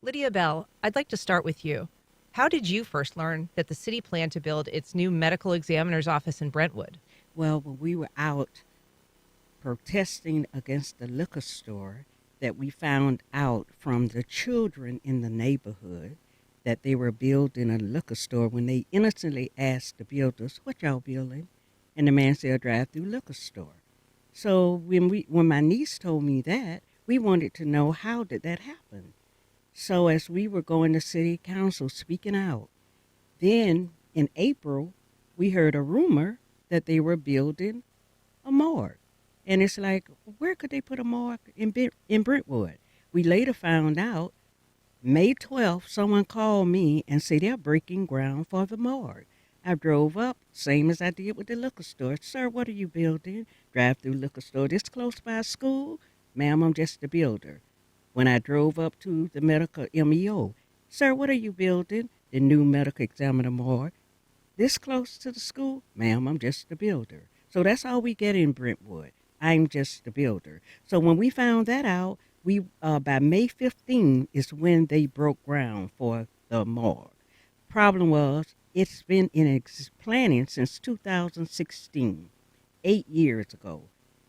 Lydia Bell, I'd like to start with you. How did you first learn that the city planned to build its new medical examiner's office in Brentwood? Well, when we were out protesting against the liquor store, that we found out from the children in the neighborhood that they were building a liquor store when they innocently asked the builders, "What y'all building?" And the man said, "A drive-through liquor store." So when my niece told me that, we wanted to know, how did that happen? So as we were going to city council speaking out, then in April, we heard a rumor that they were building a morgue. And it's like, where could they put a morgue in Brentwood? We later found out May 12th, someone called me and said they're breaking ground for the morgue. I drove up, same as I did with the liquor store. "Sir, what are you building?" "Drive-through liquor store." "This close by school?" "Ma'am, I'm just a builder." When I drove up to the medical MEO, "Sir, what are you building?" "The new medical examiner morgue." "This close to the school?" "Ma'am, I'm just a builder." So that's all we get in Brentwood. I'm just a builder. So when we found that out, we by May 15 is when they broke ground for the morgue. Problem was, it's been in planning since 2016, 8 years ago.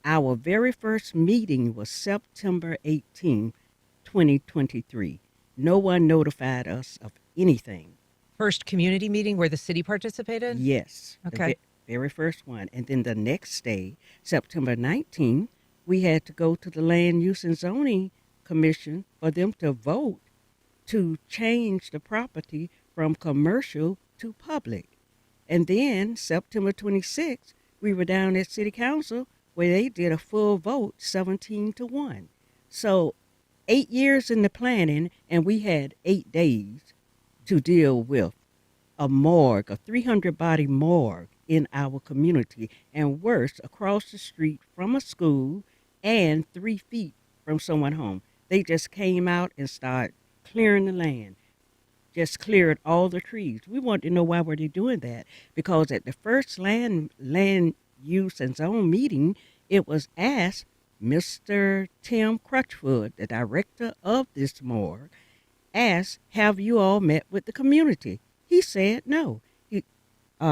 Our very first meeting was September 18, 2023. No one notified us of anything. First community meeting where the city participated? Yes, Okay. very first one. And then the next day, September 19th, we had to go to the Land Use and Zoning Commission for them to vote to change the property from commercial to public. And then September 26th, we were down at City Council where they did a full vote, 17-1. So 8 years in the planning, and we had 8 days to deal with a morgue, a 300-body morgue in our community, and worse, across the street from a school and 3 feet from someone's home. They just came out and started clearing the land, just cleared all the trees. We wanted to know, why were they doing that? Because at the first land use and zone meeting, it was asked, Mr. Tim Crutchwood, the director of this morgue, asked, "Have you all met with the community?" He said no.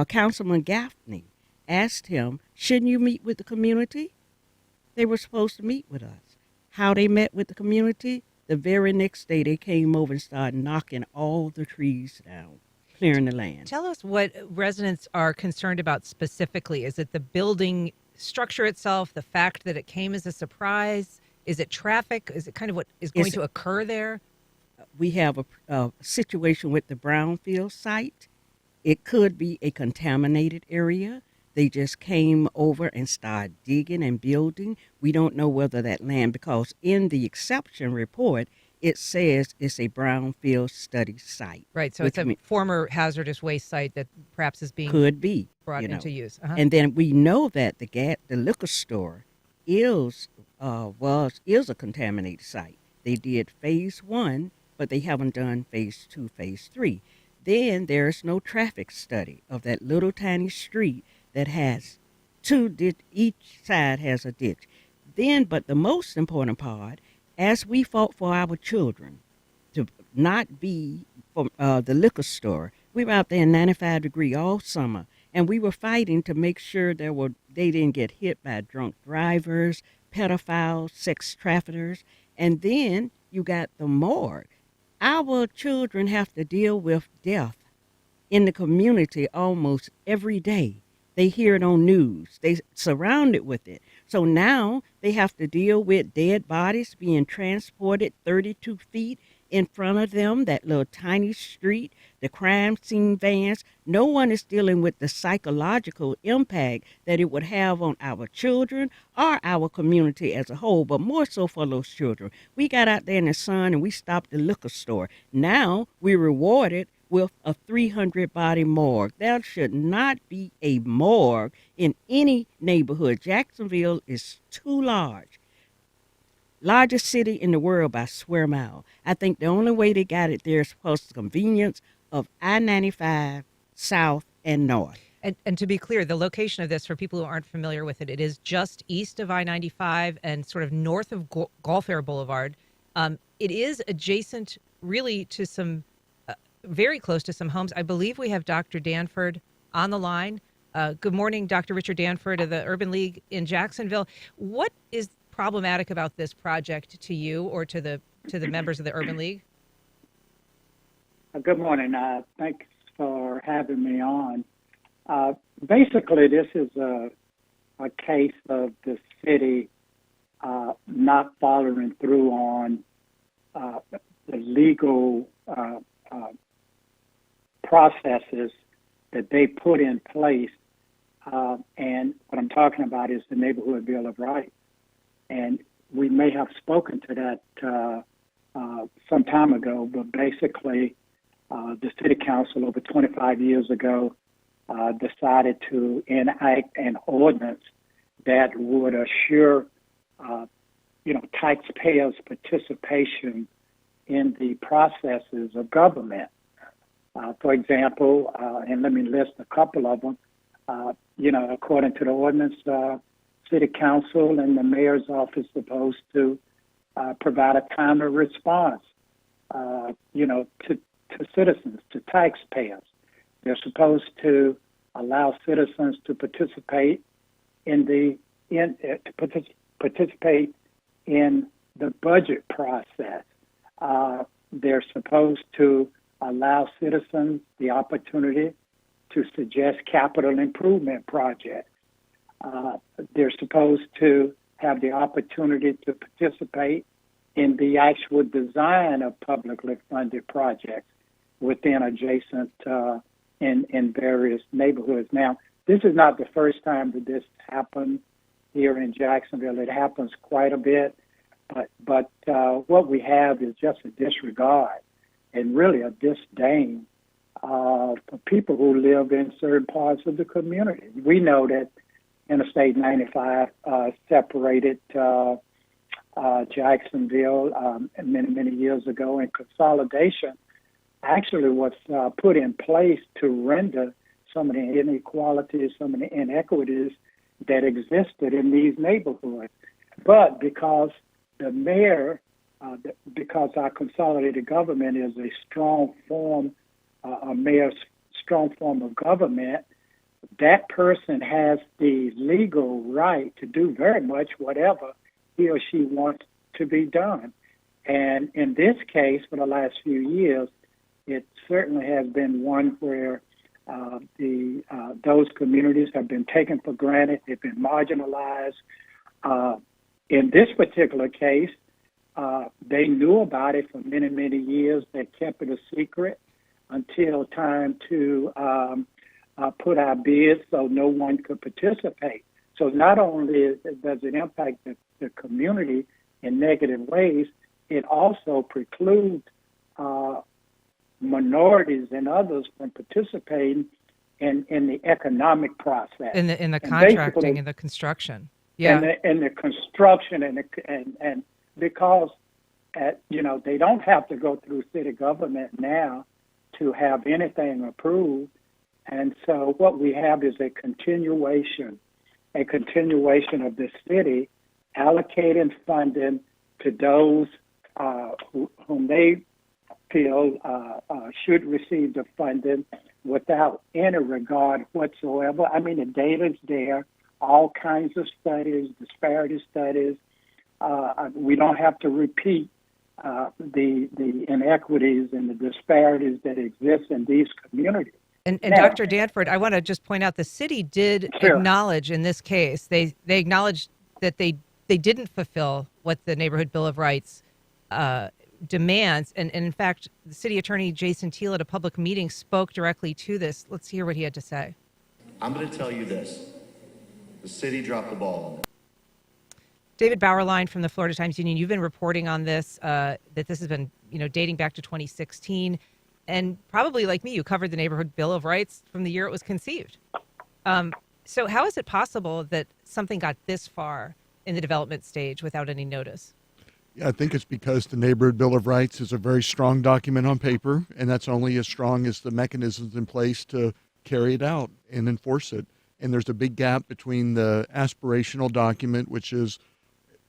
Councilman Gaffney asked him, "Shouldn't you meet with the community?" They were supposed to meet with us. How they met with the community? The very next day, they came over and started knocking all the trees down, clearing the land. Tell us what residents are concerned about specifically. Is it the building structure itself, the fact that it came as a surprise? Is it traffic? Is it kind of what is going to occur there? We have a situation with the brownfield site. It could be a contaminated area. They just came over and started digging and building. We don't know whether that land, because in the exception report, it says it's a brownfield study site. Right, so it's a former hazardous waste site that perhaps is being could be brought into use. And then we know that the liquor store is a contaminated site. They did phase 1, but they haven't done phase 2, phase 3. Then there's no traffic study of that little tiny street that has each side has a ditch. Then, but the most important part, as we fought for our children to not be from the liquor store, we were out there in 95 degree all summer, and we were fighting to make sure they didn't get hit by drunk drivers, pedophiles, sex traffickers. And then you got the morgue. Our children have to deal with death in the community almost every day. They hear it on news. They surrounded with it. So now they have to deal with dead bodies being transported 32 feet in front of them, that little tiny street, the crime scene vans. No one is dealing with the psychological impact that it would have on our children or our community as a whole, but more so for those children. We got out there in the sun and we stopped the liquor store. Now we're rewarded with a 300-body morgue. There should not be a morgue in any neighborhood. Jacksonville is too large. Largest city in the world by square mile. I think the only way they got it there is because of the convenience of I-95 south and north. And to be clear, the location of this, for people who aren't familiar with it, it is just east of I-95 and sort of north of Gulf Air Boulevard. It is adjacent really to some, very close to some homes. I believe we have Dr. Danford on the line. Good morning, Dr. Richard Danford of the Urban League in Jacksonville. What is problematic about this project to you or to the members of the Urban League? Good morning. Thanks for having me on. Basically, this is a case of the city not following through on the legal processes that they put in place. And what I'm talking about is the Neighborhood Bill of Rights. And we may have spoken to that some time ago, but basically, the City Council over 25 years ago decided to enact an ordinance that would assure, taxpayers' participation in the processes of government. For example, and let me list a couple of them. According to the ordinance, City Council and the Mayor's office are supposed to provide a timely response, to citizens, to taxpayers. They're supposed to allow citizens to participate in the budget process. They're supposed to allow citizens the opportunity to suggest capital improvement projects. They're supposed to have the opportunity to participate in the actual design of publicly funded projects within adjacent in various neighborhoods. Now, this is not the first time that this happened here in Jacksonville. It happens quite a bit, but what we have is just a disregard and really a disdain for people who live in certain parts of the community. We know that Interstate 95 separated Jacksonville many years ago, and consolidation actually was put in place to render some of the inequalities, some of the inequities that existed in these neighborhoods. But because the mayor, because our consolidated government is a strong form, a mayor's strong form of government, that person has the legal right to do very much whatever he or she wants to be done. And in this case, for the last few years, it certainly has been one where those communities have been taken for granted. They've been marginalized. In this particular case, they knew about it for many years. They kept it a secret until time to put out bids so no one could participate. So not only does it impact the community in negative ways, it also precludes minorities and others from participating in the economic process, in the contracting and the construction, and the construction and because they don't have to go through city government now to have anything approved, and so what we have is a continuation of the city allocating funding to those whom they feel should receive the funding without any regard whatsoever. I mean, the data's there, all kinds of studies, disparity studies. We don't have to repeat the inequities and the disparities that exist in these communities. And Dr. Danford, I want to just point out the city did acknowledge in this case, they acknowledged that they didn't fulfill what the Neighborhood Bill of Rights demands. And in fact, the city attorney, Jason Teal, at a public meeting spoke directly to this. Let's hear what he had to say. I'm going to tell you this. The city dropped the ball on this. David Bauerlein from the Florida Times Union, you've been reporting on this, that this has been, dating back to 2016. And probably like me, you covered the Neighborhood Bill of Rights from the year it was conceived. So how is it possible that something got this far in the development stage without any notice? Yeah, I think it's because the Neighborhood Bill of Rights is a very strong document on paper, and that's only as strong as the mechanisms in place to carry it out and enforce it. And there's a big gap between the aspirational document, which is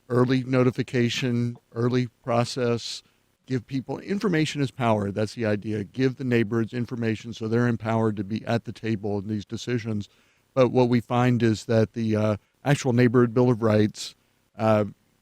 early notification, early process, give people information is power. That's the idea. Give the neighborhoods information so they're empowered to be at the table in these decisions. But what we find is that the actual neighborhood Bill of Rights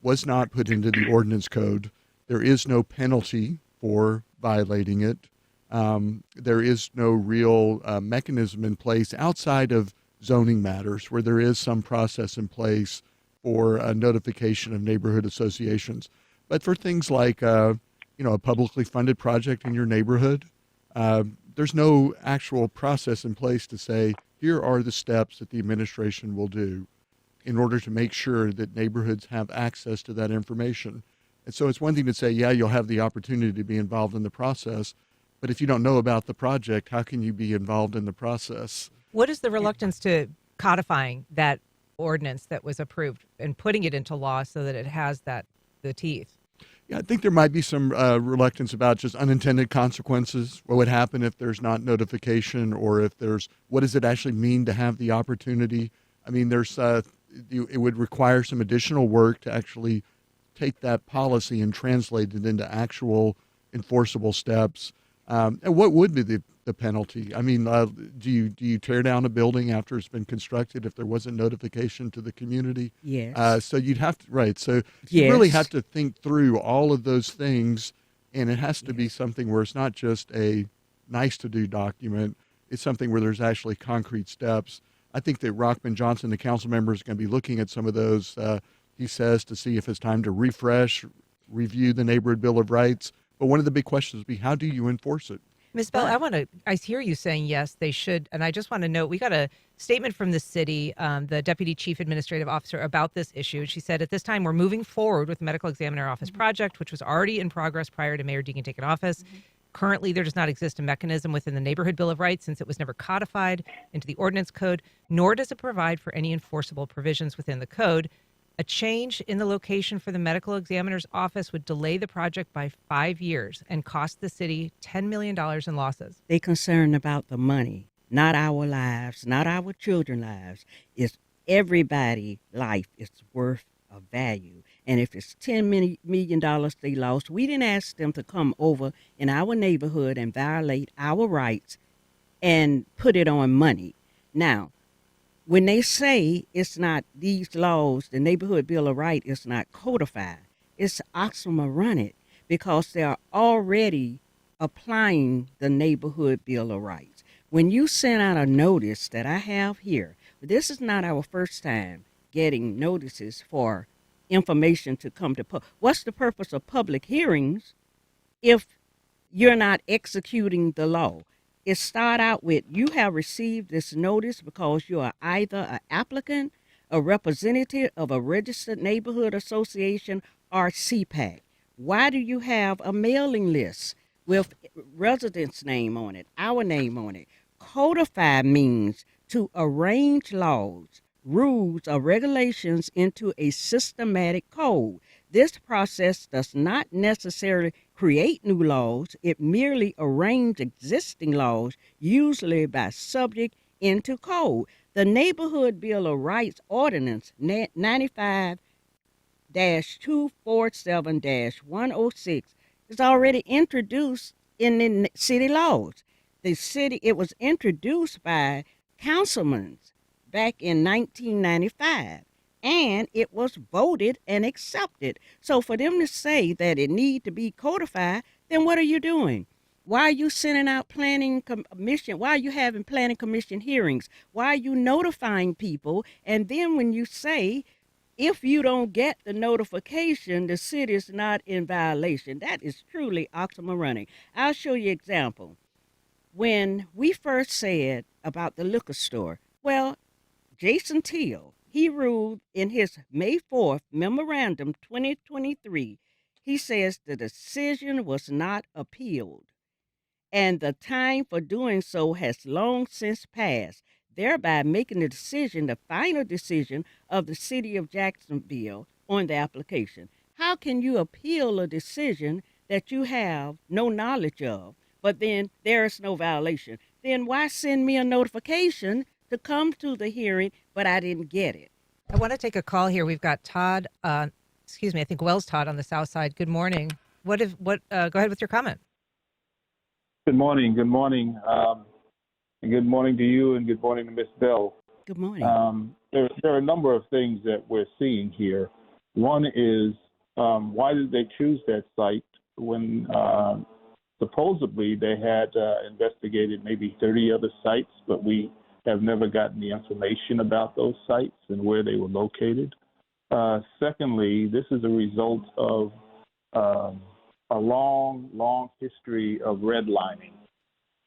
was not put into the ordinance code. There is no penalty for violating it. There is no real mechanism in place outside of zoning matters where there is some process in place for notification of neighborhood associations. But for things like, a publicly funded project in your neighborhood, there's no actual process in place to say, here are the steps that the administration will do in order to make sure that neighborhoods have access to that information. And so it's one thing to say, yeah, you'll have the opportunity to be involved in the process, but if you don't know about the project, how can you be involved in the process? What is the reluctance to codifying that ordinance that was approved and putting it into law so that it has the teeth? Yeah, I think there might be some reluctance about just unintended consequences. What would happen if there's not notification, or if there's, what does it actually mean to have the opportunity? I mean, it would require some additional work to actually take that policy and translate it into actual enforceable steps. And what would be the penalty? I mean, do you tear down a building after it's been constructed if there wasn't notification to the community? Yes. So you'd have to, right. So you really have to think through all of those things, and it has to be something where it's not just a nice to do document. It's something where there's actually concrete steps. I think that Rockman Johnson, the council member, is going to be looking at some of those, he says, to see if it's time to review the neighborhood Bill of Rights. But one of the big questions would be, how do you enforce it? Ms. Bell, I hear you saying yes, they should. And I just want to note, we got a statement from the city, the Deputy Chief Administrative Officer, about this issue. She said, at this time, we're moving forward with the Medical Examiner Office project, which was already in progress prior to Mayor Deegan taking office. Currently, there does not exist a mechanism within the Neighborhood Bill of Rights since it was never codified into the ordinance code, nor does it provide for any enforceable provisions within the code. A change in the location for the medical examiner's office would delay the project by 5 years and cost the city $10 million in losses. They concerned about the money, not our lives, not our children's lives. It's everybody's life. It's worth a value. And if it's $10 million they lost, we didn't ask them to come over in our neighborhood and violate our rights and put it on money. Now, when they say it's not these laws, the Neighborhood Bill of Rights is not codified, it's oxymoronic because they are already applying the Neighborhood Bill of Rights. When you send out a notice that I have here, this is not our first time getting notices for information to come to public. What's the purpose of public hearings if you're not executing the law? It start out with, you have received this notice because you are either an applicant, a representative of a registered neighborhood association, or CPAC. Why do you have a mailing list with residents' name on it, our name on it? Codify means to arrange laws, rules, or regulations into a systematic code. This process does not necessarily create new laws. It merely arranges existing laws, usually by subject, into code. The Neighborhood Bill of Rights Ordinance 95-247-106 is already introduced in the city laws. It was introduced by councilmen back in 1995. And it was voted and accepted. So for them to say that it need to be codified, then what are you doing? Why are you sending out planning commission? Why are you having planning commission hearings? Why are you notifying people? And then when you say, if you don't get the notification, the city is not in violation, that is truly oxymoronic. I'll show you an example. When we first said about the liquor store, well, Jason Teal, he ruled in his May 4th memorandum 2023, he says the decision was not appealed, and the time for doing so has long since passed, thereby making the final decision of the city of Jacksonville on the application. How can you appeal a decision that you have no knowledge of, but then there is no violation? Then why send me a notification to come to the hearing, but I didn't get it? I want to take a call here. We've got Todd, I think Wells Todd on the south side. Good morning. Go ahead with your comment. Good morning. Good morning. And good morning to you, and good morning to Miss Bell. Good morning. There are a number of things that we're seeing here. One is, why did they choose that site when supposedly they had investigated maybe 30 other sites, but we have never gotten the information about those sites and where they were located. Secondly, this is a result of a long history of redlining.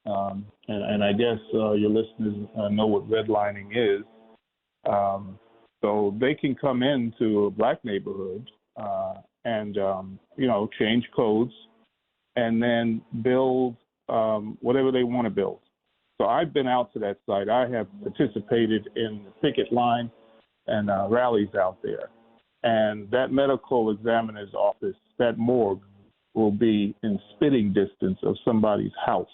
And I guess your listeners know what redlining is. So they can come into a black neighborhood and change codes and then build whatever they want to build. So I've been out to that site. I have participated in the picket line and rallies out there. And that medical examiner's office, that morgue, will be in spitting distance of somebody's house.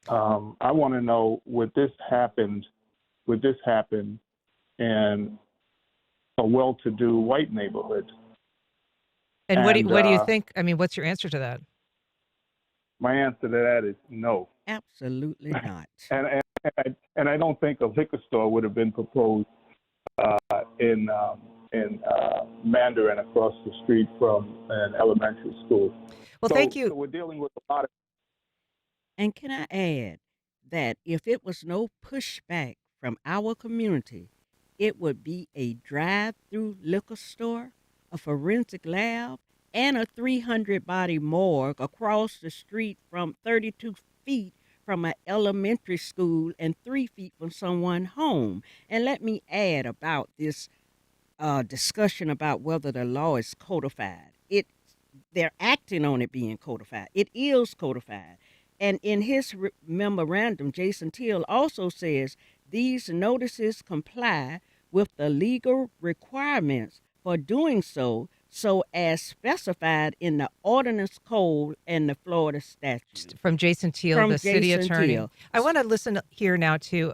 I want to know, would this happen in a well-to-do white neighborhood? And what do you think? I mean, what's your answer to that? My answer to that is no. Absolutely not. And I don't think a liquor store would have been proposed in Mandarin across the street from an elementary school. Well, thank you. So we're dealing with a lot of. And can I add that if it was no pushback from our community, it would be a drive-through liquor store, a forensic lab, and a 300-body morgue across the street from 32 feet from an elementary school and 3 feet from someone's home. And let me add about this discussion about whether the law is codified. They're acting on it being codified. It is codified. And in his memorandum, Jason Till also says these notices comply with the legal requirements for doing so as specified in the ordinance code and the Florida statute. From Jason Till, the city attorney. Till. I want to listen here now to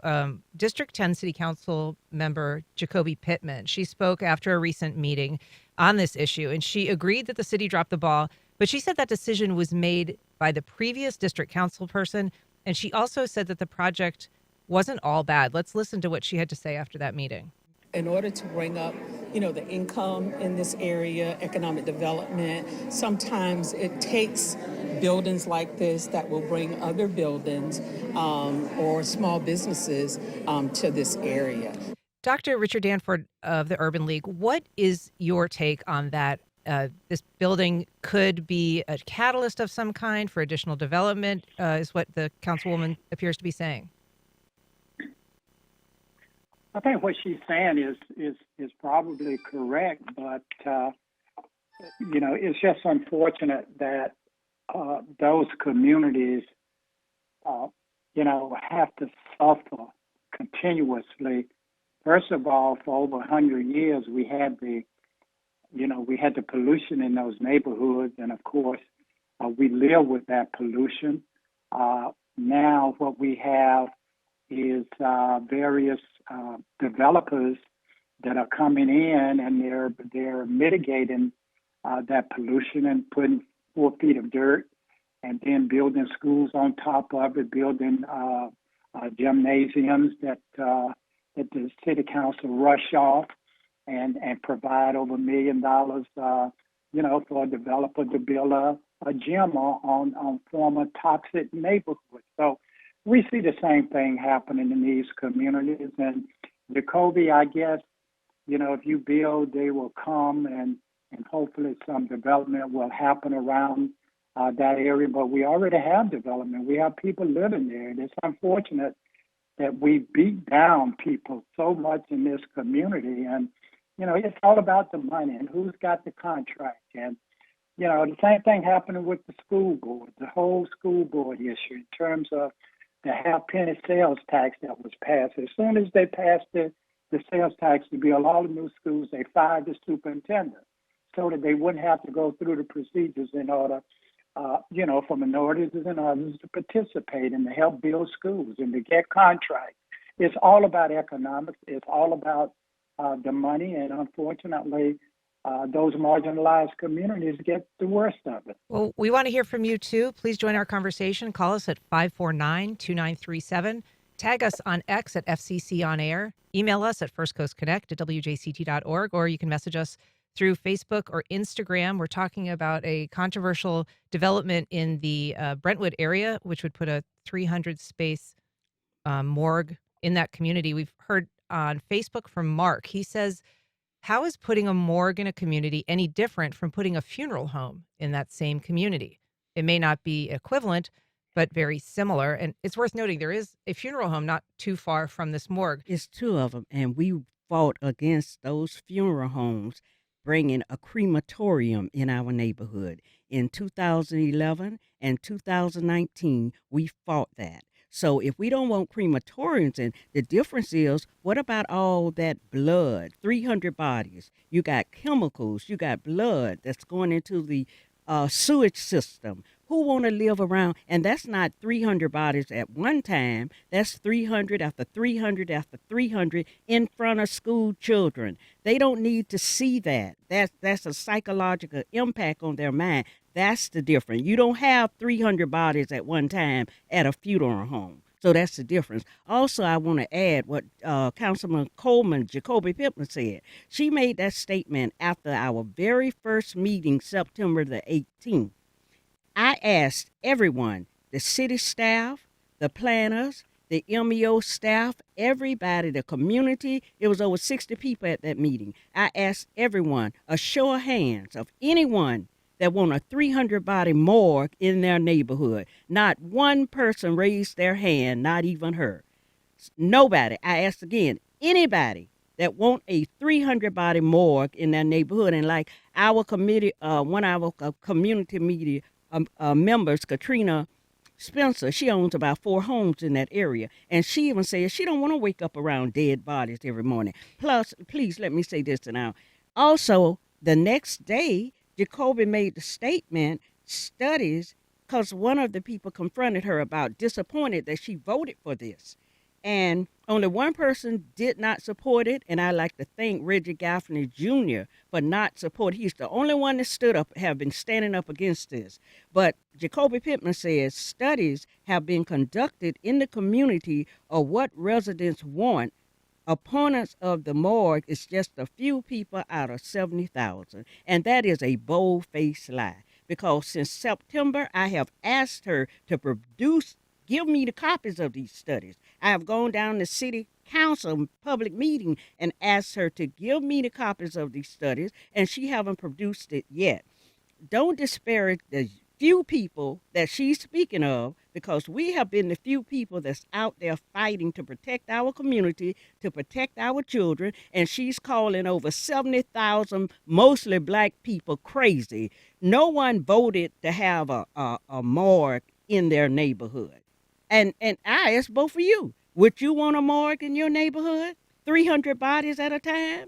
District 10 City Council member Jacoby Pittman. She spoke after a recent meeting on this issue, and she agreed that the city dropped the ball, but she said that decision was made by the previous district council person, and she also said that the project wasn't all bad. Let's listen to what she had to say after that meeting. In order to bring up, the income in this area, economic development, sometimes it takes buildings like this that will bring other buildings or small businesses to this area. Dr. Richard Danford of the Urban League, what is your take on that? This building could be a catalyst of some kind for additional development, is what the councilwoman appears to be saying. I think what she's saying is probably correct, but it's just unfortunate that those communities, have to suffer continuously. First of all, for over 100 years, we had the pollution in those neighborhoods, and of course, we live with that pollution. Now, what we have is various developers that are coming in, and they're mitigating that pollution and putting 4 feet of dirt, and then building schools on top of it, building gymnasiums that the city council rush off and provide over $1 million, for a developer to build a gym on former toxic neighborhoods. So we see the same thing happening in these communities. And Jacoby, I guess, if you build, they will come, and hopefully some development will happen around that area. But we already have development. We have people living there. And it's unfortunate that we beat down people so much in this community. And, it's all about the money and who's got the contract. And, the same thing happening with the school board, the whole school board issue in terms of the half-penny sales tax that was passed. As soon as they passed the sales tax bill, all the new schools, they fired the superintendent so that they wouldn't have to go through the procedures in order, for minorities and others to participate and to help build schools and to get contracts. It's all about economics. It's all about the money. And unfortunately, those marginalized communities get the worst of it. Well, we want to hear from you too. Please join our conversation. Call us at 549-2937. Tag us on X at FCC On Air. Email us at firstcoastconnect@wjct.org, or you can message us through Facebook or Instagram. We're talking about a controversial development in the Brentwood area, which would put a 300-space morgue in that community. We've heard on Facebook from Mark. He says, how is putting a morgue in a community any different from putting a funeral home in that same community? It may not be equivalent, but very similar. And it's worth noting there is a funeral home not too far from this morgue. It's two of them, and we fought against those funeral homes bringing a crematorium in our neighborhood. In 2011 and 2019, we fought that. So if we don't want crematoriums, and the difference is, what about all that blood? 300 bodies. You got chemicals. You got blood that's going into the sewage system. Who want to live around? And that's not 300 bodies at one time. That's 300 after 300 after 300 in front of school children. They don't need to see that. That's a psychological impact on their mind. That's the difference. You don't have 300 bodies at one time at a funeral home. So that's the difference. Also, I want to add what Councilman Coleman, Jacoby Pittman said. She made that statement after our very first meeting, September the 18th. I asked everyone, the city staff, the planners, the MEO staff, everybody, the community. It was over 60 people at that meeting. I asked everyone, a show of hands of anyone that want a 300-body morgue in their neighborhood. Not one person raised their hand, not even her. Nobody. I asked again, anybody that want a 300-body morgue in their neighborhood. And like our committee, one of our community media members, Katrina Spencer, she owns about 4 homes in that area. And she even says she don't want to wake up around dead bodies every morning. Plus, please let me say this now. Also, the next day, Jacoby made the statement, studies, because one of the people confronted her about disappointed that she voted for this. And only one person did not support it, and I like to thank Reggie Gaffney Jr. for not supporting. He's the only one that stood up, have been standing up against this. But Jacoby Pittman says studies have been conducted in the community of what residents want. Opponents of the morgue is just a few people out of 70,000. And that is a bold-faced lie. Because since September, I have asked her to give me the copies of these studies. I have gone down to city council public meeting and asked her to give me the copies of these studies, and she haven't produced it yet. Don't disparage the few people that she's speaking of, because we have been the few people that's out there fighting to protect our community, to protect our children, and she's calling over 70,000, mostly black people, crazy. No one voted to have a morgue in their neighborhood. And I ask both of you, would you want a morgue in your neighborhood? 300 bodies at a time?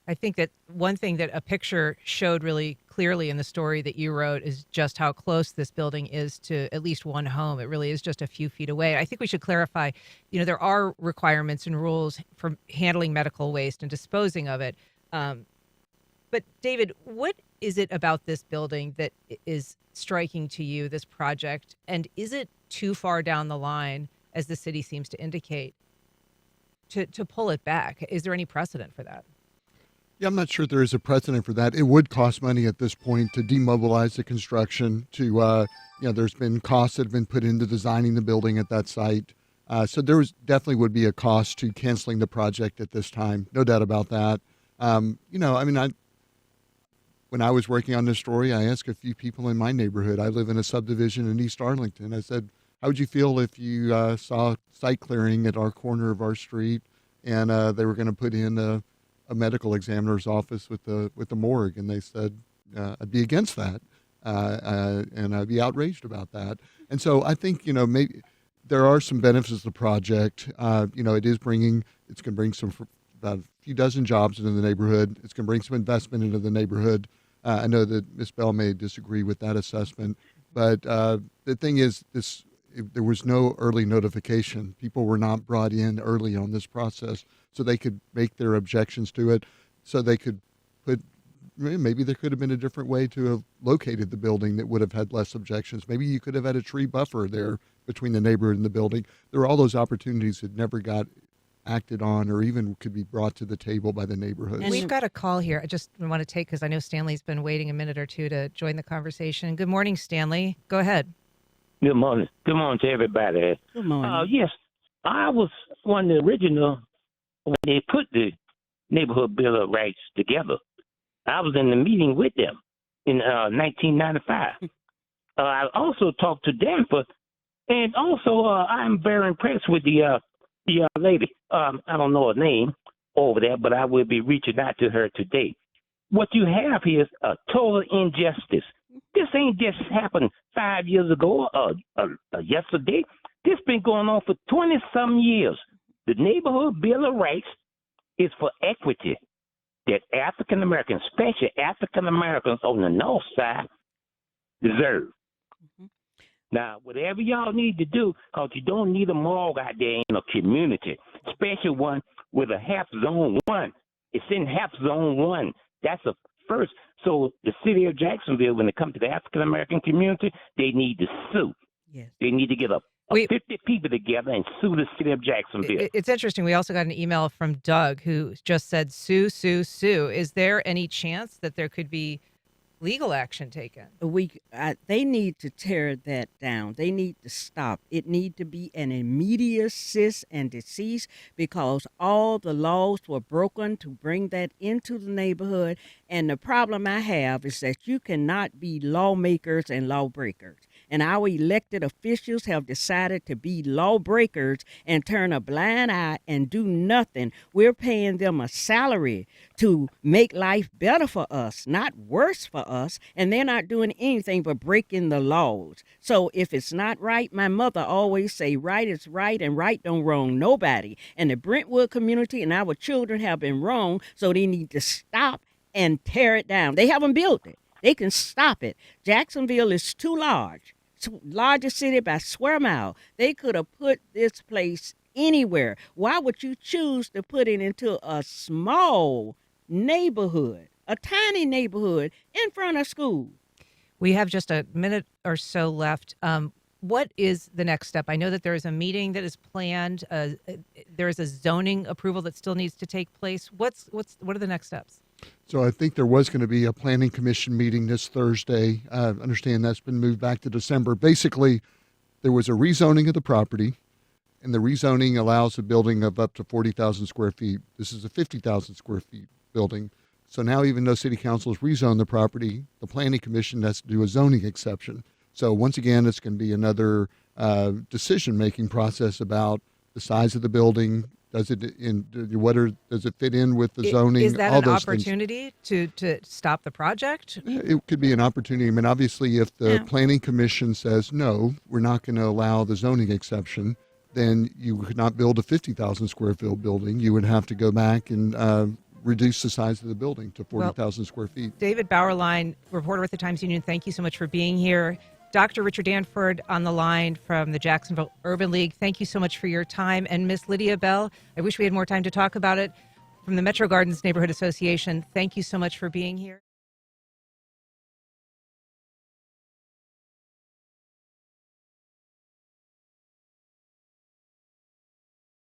I think that one thing that a picture showed really clearly in the story that you wrote is just how close this building is to at least one home. It really is just a few feet away. I think we should clarify, there are requirements and rules for handling medical waste and disposing of it. But David, what is it about this building that is striking to you, this project? And is it too far down the line, as the city seems to indicate, to pull it back? Is there any precedent for that? Yeah, I'm not sure there is a precedent for that. It would cost money at this point to demobilize the construction. There's been costs that have been put into designing the building at that site. So there definitely would be a cost to canceling the project at this time. No doubt about that. When I was working on this story, I asked a few people in my neighborhood. I live in a subdivision in East Arlington. I said, how would you feel if you saw site clearing at our corner of our street and they were going to put in a medical examiner's office with the morgue? And they said, I'd be against that, and I'd be outraged about that. And so I think, maybe there are some benefits to the project. It's going to bring about a few dozen jobs into the neighborhood. It's going to bring some investment into the neighborhood. I know that Ms. Bell may disagree with that assessment, but the thing is, there was no early notification. People were not brought in early on this process so they could make their objections to it, so they could put maybe there could have been a different way to have located the building that would have had less objections. Maybe you could have had a tree buffer there between the neighborhood and the building. There are all those opportunities that never got acted on or even could be brought to the table by the neighborhoods. We've got a call here. I just want to take, because I know Stanley's been waiting a minute or two to join the conversation. Good morning, Stanley. Go ahead. Good morning. Good morning to everybody. Good morning. Yes, I was one of the original when they put the Neighborhood Bill of Rights together. I was in the meeting with them in 1995. I also talked to Danforth, and also I'm very impressed with the lady. I don't know her name over there, but I will be reaching out to her today. What you have here is a total injustice. This ain't just happened 5 years ago or yesterday. This been going on for 20-some years. The Neighborhood Bill of Rights is for equity that African Americans, especially African Americans on the north side, deserve. Mm-hmm. Now, whatever y'all need to do, because you don't need a morgue out there in a community, especially one with a half zone 1. It's in half zone 1. That's a first. So the city of Jacksonville, when it comes to the African American community, they need to sue. Yes. They need to get 50 people together and sue the city of Jacksonville. It's interesting. We also got an email from Doug who just said, sue, sue, sue. Is there any chance that there could be legal action taken? They need to tear that down. They need to stop. It need to be an immediate cease and desist, because all the laws were broken to bring that into the neighborhood. And the problem I have is that you cannot be lawmakers and lawbreakers. And our elected officials have decided to be lawbreakers and turn a blind eye and do nothing. We're paying them a salary to make life better for us, not worse for us. And they're not doing anything but breaking the laws. So if it's not right, my mother always say right is right and right don't wrong nobody. And the Brentwood community and our children have been wrong, so they need to stop and tear it down. They haven't built it. They can stop it. Jacksonville is too large. Largest city by square mile. They could have put this place anywhere. Why would you choose to put it into a small neighborhood, a tiny neighborhood in front of school? We have just a minute or so left. What is the next step? I know that there is a meeting that is planned. There is a zoning approval that still needs to take place. What are the next steps? So I think there was going to be a planning commission meeting this Thursday. I understand that's been moved back to December. Basically, there was a rezoning of the property, and the rezoning allows a building of up to 40,000 square feet. This is a 50,000 square feet building. So now, even though city council has rezoned the property, the planning commission has to do a zoning exception. So once again, it's going to be another decision-making process about the size of the building. Does it fit in with the zoning? Is that all an those opportunity to stop the project? It could be an opportunity. I mean, obviously, if the planning commission says, no, we're not going to allow the zoning exception, then you could not build a 50,000 square foot building. You would have to go back and reduce the size of the building to 40,000 square feet. David Bauerlein, reporter with the Times-Union, thank you so much for being here. Dr. Richard Danford on the line from the Jacksonville Urban League, thank you so much for your time. And Miss Lydia Bell, I wish we had more time to talk about it, from the Metro Gardens Neighborhood Association, thank you so much for being here.